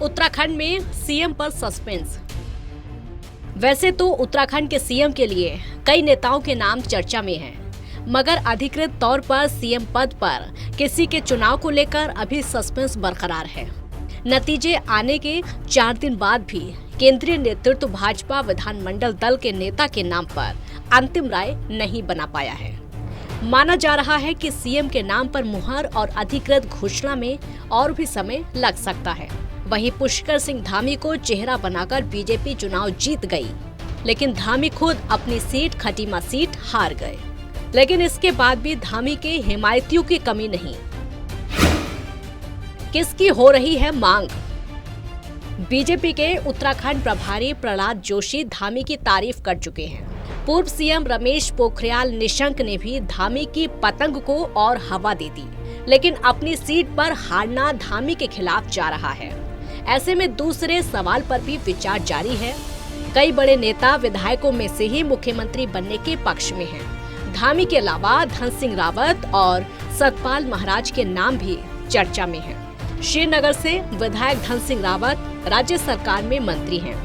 उत्तराखंड में सीएम पर सस्पेंस। वैसे तो उत्तराखंड के सीएम के लिए कई नेताओं के नाम चर्चा में हैं, मगर अधिकृत तौर पर सीएम पद पर किसी के चुनाव को लेकर अभी सस्पेंस बरकरार है। नतीजे आने के 4 दिन बाद भी केंद्रीय नेतृत्व भाजपा विधानमंडल दल के नेता के नाम पर अंतिम राय नहीं बना पाया है। माना जा रहा है कि सीएम के नाम पर मुहर और अधिकृत घोषणा में और भी समय लग सकता है। वहीं पुष्कर सिंह धामी को चेहरा बनाकर बीजेपी चुनाव जीत गई, लेकिन धामी खुद अपनी सीट खटीमा सीट हार गए। लेकिन इसके बाद भी धामी के हिमायतियों की कमी नहीं। किसकी हो रही है मांग? बीजेपी के उत्तराखंड प्रभारी प्रहलाद जोशी धामी की तारीफ कर चुके हैं। पूर्व सीएम रमेश पोखरियाल निशंक ने भी धामी की पतंग को और हवा दे दी, लेकिन अपनी सीट पर हारना धामी के खिलाफ जा रहा है। ऐसे में दूसरे सवाल पर भी विचार जारी है। कई बड़े नेता विधायकों में से ही मुख्यमंत्री बनने के पक्ष में हैं। धामी के अलावा धन सिंह रावत और सतपाल महाराज के नाम भी चर्चा में हैं। श्रीनगर से विधायक धन सिंह रावत राज्य सरकार में मंत्री हैं।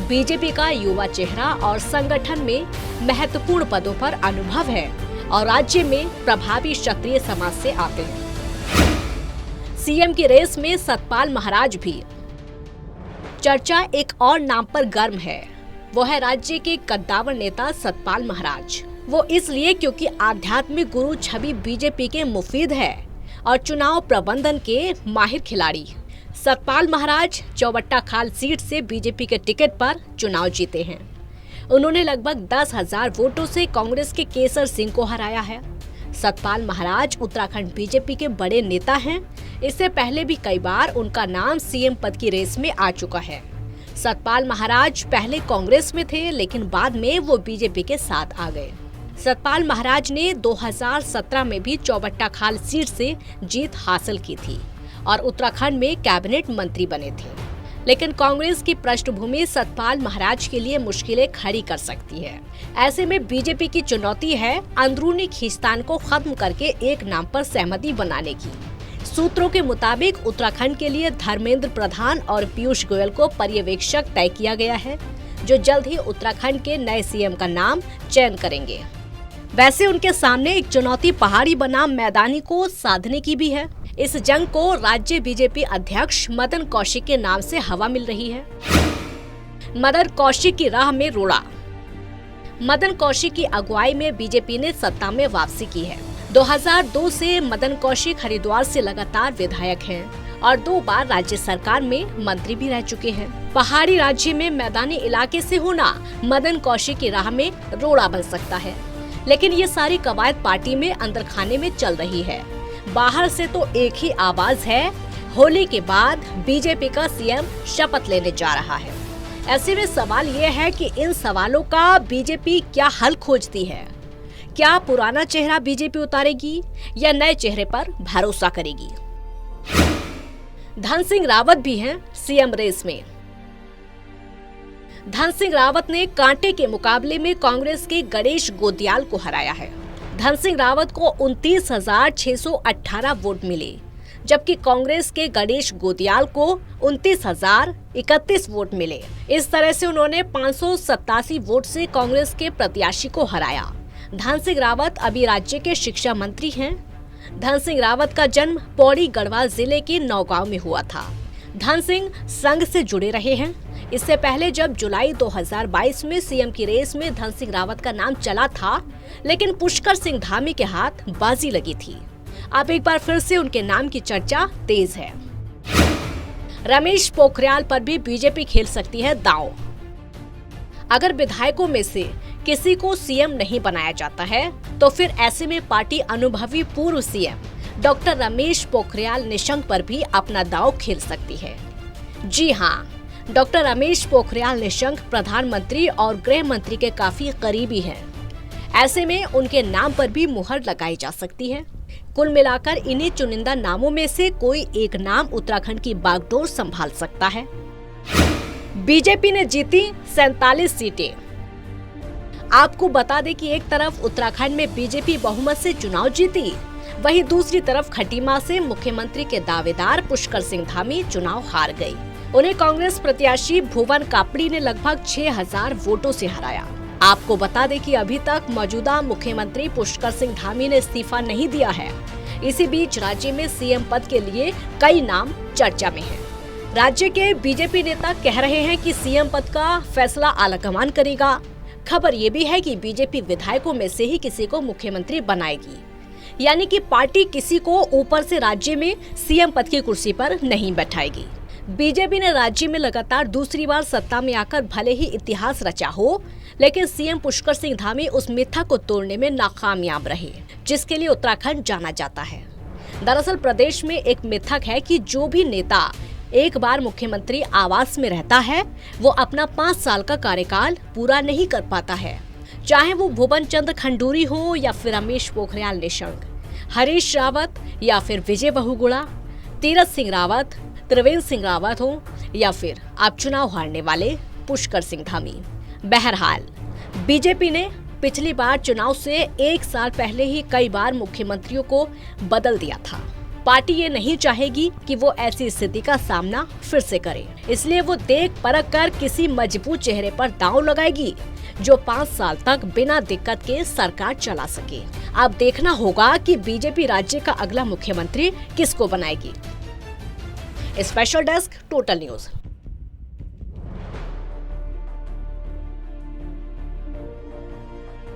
बीजेपी का युवा चेहरा और संगठन में महत्वपूर्ण पदों पर अनुभव है और राज्य में प्रभावी क्षत्रिय समाज से आते हैं। सीएम की रेस में सतपाल महाराज भी। चर्चा एक और नाम पर गर्म है, वो है राज्य के कद्दावर नेता सतपाल महाराज। वो इसलिए क्योंकि आध्यात्मिक गुरु छवि बीजेपी के मुफीद है और चुनाव प्रबंधन के माहिर खिलाड़ी। सतपाल महाराज चौबट्टा खाल सीट से बीजेपी के टिकट पर चुनाव जीते हैं। उन्होंने लगभग 10,000 वोटों से कांग्रेस के केसर सिंह को हराया है। सतपाल महाराज उत्तराखंड बीजेपी के बड़े नेता हैं। इससे पहले भी कई बार उनका नाम सीएम पद की रेस में आ चुका है। सतपाल महाराज पहले कांग्रेस में थे, लेकिन बाद में वो बीजेपी के साथ आ गए। सतपाल महाराज ने 2017 में भी चौबट्टा खाल सीट से जीत हासिल की थी और उत्तराखंड में कैबिनेट मंत्री बने थे। लेकिन कांग्रेस की पृष्ठभूमि सतपाल महाराज के लिए मुश्किलें खड़ी कर सकती है। ऐसे में बीजेपी की चुनौती है अंदरूनी खींचतान को खत्म करके एक नाम पर सहमति बनाने की। सूत्रों के मुताबिक उत्तराखंड के लिए धर्मेंद्र प्रधान और पीयूष गोयल को पर्यवेक्षक तय किया गया है, जो जल्द ही उत्तराखंड के नए सीएम का नाम चयन करेंगे। वैसे उनके सामने एक चुनौती पहाड़ी बनाम मैदानी को साधने की भी है। इस जंग को राज्य बीजेपी अध्यक्ष मदन कौशिक के नाम से हवा मिल रही है। मदन कौशिक की राह में रोड़ा। मदन कौशिक की अगुवाई में बीजेपी ने सत्ता में वापसी की है। 2002 से मदन कौशिक हरिद्वार से लगातार विधायक हैं और 2 बार राज्य सरकार में मंत्री भी रह चुके हैं। पहाड़ी राज्य में मैदानी इलाके से होना मदन कौशिक की राह में रोड़ा बन सकता है, लेकिन ये सारी कवायद पार्टी में अंदर खाने में चल रही है। बाहर से तो एक ही आवाज है, होली के बाद बीजेपी का सीएम शपथ लेने जा रहा है। ऐसे में सवाल ये है कि इन सवालों का बीजेपी क्या हल खोजती है? क्या पुराना चेहरा बीजेपी उतारेगी या नए चेहरे पर भरोसा करेगी? धन सिंह रावत भी हैं सीएम रेस में। धन सिंह रावत ने कांटे के मुकाबले में कांग्रेस के गणेश गोदियाल को हराया है। धन सिंह रावत को 29,618 वोट मिले, जबकि कांग्रेस के गणेश गोदियाल को 29,031 वोट मिले। इस तरह से उन्होंने 587 वोट से कांग्रेस के प्रत्याशी को हराया। धन सिंह रावत अभी राज्य के शिक्षा मंत्री हैं। धन सिंह रावत का जन्म पौड़ी गढ़वाल जिले के नौगांव में हुआ था। धन सिंह संघ से जुड़े रहे हैं। इससे पहले जब जुलाई 2022 में सीएम की रेस में धन सिंह रावत का नाम चला था, लेकिन पुष्कर सिंह धामी के हाथ बाजी लगी थी। अब एक बार फिर से उनके नाम की चर्चा तेज है। रमेश पोखरियाल पर भी बीजेपी खेल सकती है दांव। अगर विधायकों में से किसी को सीएम नहीं बनाया जाता है, तो फिर ऐसे में पार्टी अनुभवी पूर्व सीएम डॉक्टर रमेश पोखरियाल निशंक पर भी अपना दांव खेल सकती है। जी हाँ, डॉक्टर रमेश पोखरियाल निशंक प्रधानमंत्री और गृह मंत्री के काफी करीबी हैं। ऐसे में उनके नाम पर भी मुहर लगाई जा सकती है। कुल मिलाकर इन्हीं चुनिंदा नामों में से कोई एक नाम उत्तराखंड की बागडोर संभाल सकता है। बीजेपी ने जीती 47 सीटें। आपको बता दें कि एक तरफ उत्तराखंड में बीजेपी बहुमत से चुनाव जीती, वहीं दूसरी तरफ खटीमा से मुख्यमंत्री के दावेदार पुष्कर सिंह धामी चुनाव हार गई। उन्हें कांग्रेस प्रत्याशी भुवन कापड़ी ने लगभग 6000 वोटों से हराया। आपको बता दें कि अभी तक मौजूदा मुख्यमंत्री पुष्कर सिंह धामी ने इस्तीफा नहीं दिया है। इसी बीच राज्य में सीएम पद के लिए कई नाम चर्चा में हैं। राज्य के बीजेपी नेता कह रहे हैं कि सीएम पद का फैसला आलाकमान करेगा। खबर ये भी है कि बीजेपी विधायकों में से ही किसी को मुख्यमंत्री बनाएगी, यानी कि पार्टी किसी को ऊपर से राज्य में सीएम पद की कुर्सी पर नहीं बैठाएगी। बीजेपी ने राज्य में लगातार दूसरी बार सत्ता में आकर भले ही इतिहास रचा हो, लेकिन सीएम पुष्कर सिंह धामी उस मिथ्या को तोड़ने में नाकामयाब रहे, जिसके लिए उत्तराखंड जाना जाता है। दरअसल प्रदेश में एक मिथक है कि जो भी नेता एक बार मुख्यमंत्री आवास में रहता है वो अपना 5 साल का कार्यकाल पूरा नहीं कर पाता है। चाहे वो भुवन चंद्र खंडूरी हो या फिर रमेश पोखरियाल निशंक, हरीश रावत या फिर विजय बहुगुणा, तीरथ सिंह रावत, त्रिवेंद्र सिंह रावत हो या फिर आप चुनाव हारने वाले पुष्कर सिंह धामी। बहरहाल बीजेपी ने पिछली बार चुनाव से 1 साल पहले ही कई बार मुख्यमंत्रियों को बदल दिया था। पार्टी ये नहीं चाहेगी कि वो ऐसी स्थिति का सामना फिर से करे, इसलिए वो देख परख कर किसी मजबूत चेहरे पर दांव लगाएगी जो 5 साल तक बिना दिक्कत के सरकार चला सके। अब देखना होगा कि बीजेपी राज्य का अगला मुख्यमंत्री किसको बनाएगी। Special desk, total news.